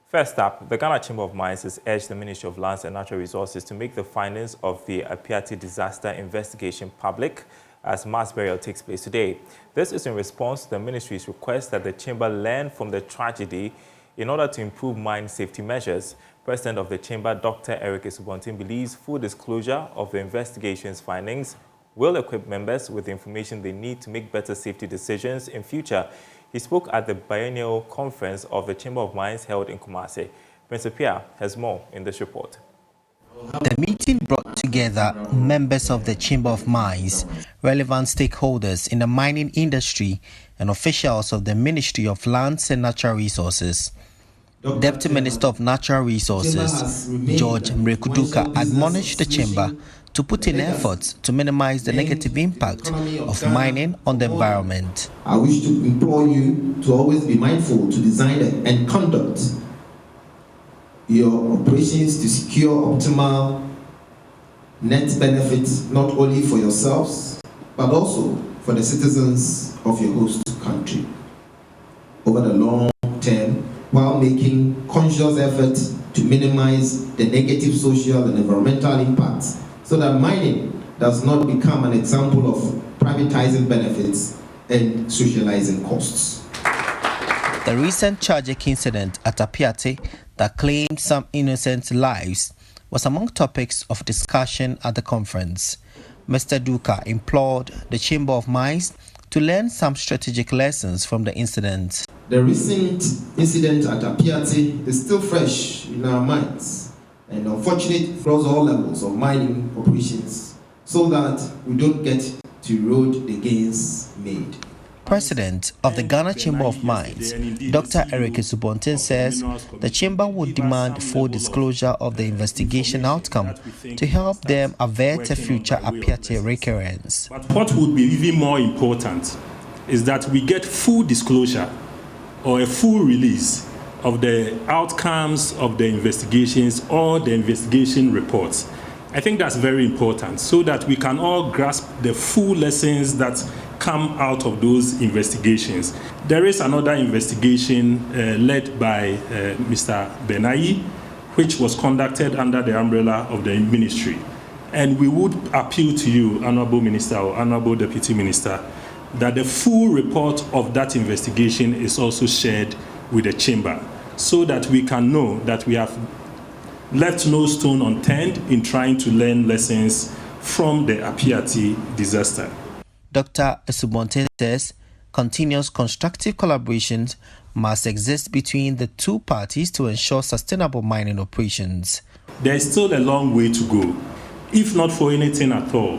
First up, the Ghana Chamber of Mines has urged the Ministry of Lands and Natural Resources to make the findings of the Apiati disaster investigation public as mass burial takes place today. This is in response to the ministry's request that the chamber learn from the tragedy in order to improve mine safety measures. President of the chamber, Dr. Eric Esubontin, believes full disclosure of the investigation's findings will equip members with the information they need to make better safety decisions in future. He spoke at the biennial conference of the Chamber of Mines held in Kumasi. Prince Apia has more in this report. The meeting brought together members of the Chamber of Mines, relevant stakeholders in the mining industry, and officials of the Ministry of Lands and Natural Resources. Deputy Minister of Natural Resources, George Mrekuduka, admonished the Chamber to put in efforts to minimize the negative impact of mining on the environment. I wish to implore you to always be mindful to design and conduct your operations to secure optimal net benefits, not only for yourselves, but also for the citizens of your host country over the long term, while making conscious efforts to minimize the negative social and environmental impacts, so that mining does not become an example of privatizing benefits and socializing costs. The recent tragic incident at Apiati that claimed some innocent lives was among topics of discussion at the conference. Mr. Duka implored the Chamber of Mines to learn some strategic lessons from the incident. The recent incident at Apiati is still fresh in our minds and unfortunate across all levels of mining operations, so that we don't get to erode the gains made. President of the Ghana Chamber of Mines, Dr. Eric Esubontin, says the Chamber would demand full disclosure of the investigation outcome to help them avert a future Apiati recurrence. But what would be even more important is that we get full disclosure or a full release of the outcomes of the investigations or the investigation reports. I think that's very important so that we can all grasp the full lessons that come out of those investigations. There is another investigation led by Mr. Benayi, which was conducted under the umbrella of the ministry. And we would appeal to you, Honorable Minister or Honorable Deputy Minister, that the full report of that investigation is also shared with the chamber, so that we can know that we have left no stone unturned in trying to learn lessons from the Apiati disaster. Dr. Esubontin says continuous constructive collaborations must exist between the two parties to ensure sustainable mining operations. There is still a long way to go, if not for anything at all.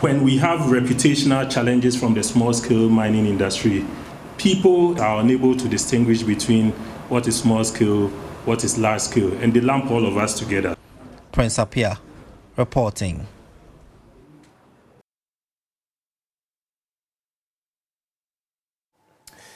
When we have reputational challenges from the small-scale mining industry, people are unable to distinguish between what is small-scale, what is large-scale, and they lump all of us together. Prince Apia reporting.